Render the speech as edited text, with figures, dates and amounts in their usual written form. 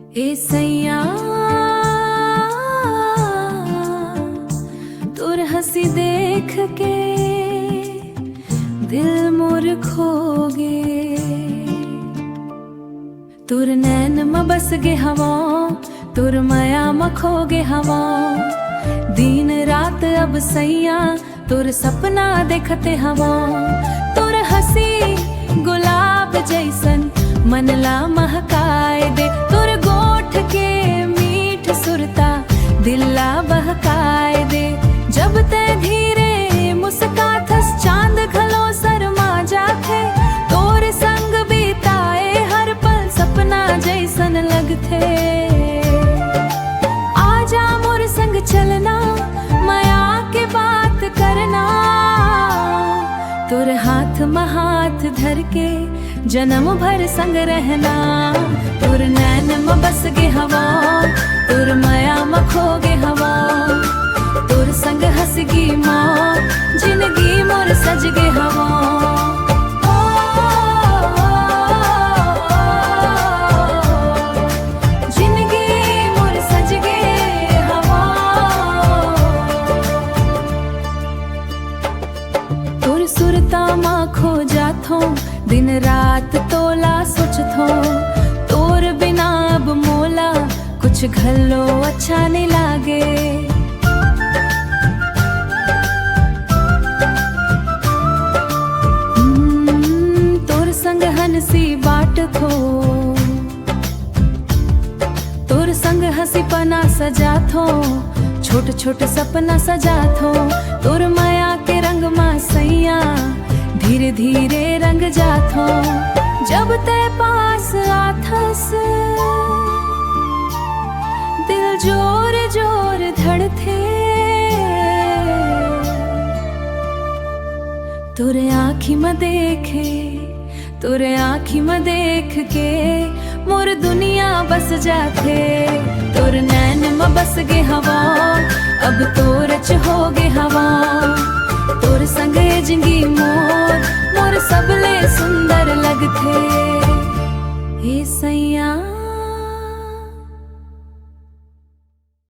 ए सैया तोर हंसी देख के दिल मोर खोगे। तोर नैन म बस गे हवा, तोर माया म खोगे हवा। दिन रात अब सैया तोर सपना देखते हवा। तोर हंसी गुलाब जैसन मनला महकाए दे। तोर गोठ के मीठ सुरता दिल्ला बहकाए दे। जब ते धीरे मुस्काथस चांद घलो शर्मा जाथे। तोर संग बीताए हर पल सपना जैसन लगथे। आजा मोर संग चलना माया के बात करना। तोर हाथ में हाथ धर के जन्म भर संग रहना। तोर नैन में बस गे हवा, तोर माया में खोगे हवा। तोर संग हंस गी माँ जिंदगी मोर सज गे हवा। जिंदगी मोर सज गे हवा। तोर सुरता माँ खो जाथो, दिन रात तोला सोचथो। तोर बिना अब मोला कुछ घलो अच्छा नहीं लागे। तोर संग हंसी बाट थो, तोर संग हंसी पना सजा थो। छोट छोट सपना सजा थो। तोर माया के रंग मा सैया धीरे धीरे रंग जाथो। जब ते पास आथस दिल जोर जोर धड़थे। तोरे आँखी में देखे, तोरे आँखी में देख के मोर दुनिया बस जाथे। तोर नैन में बस गे हवा, अब तोर च हो गे हवा। तोर संग जिंदगी मोर सबले सुंदर लगथे। हे सैया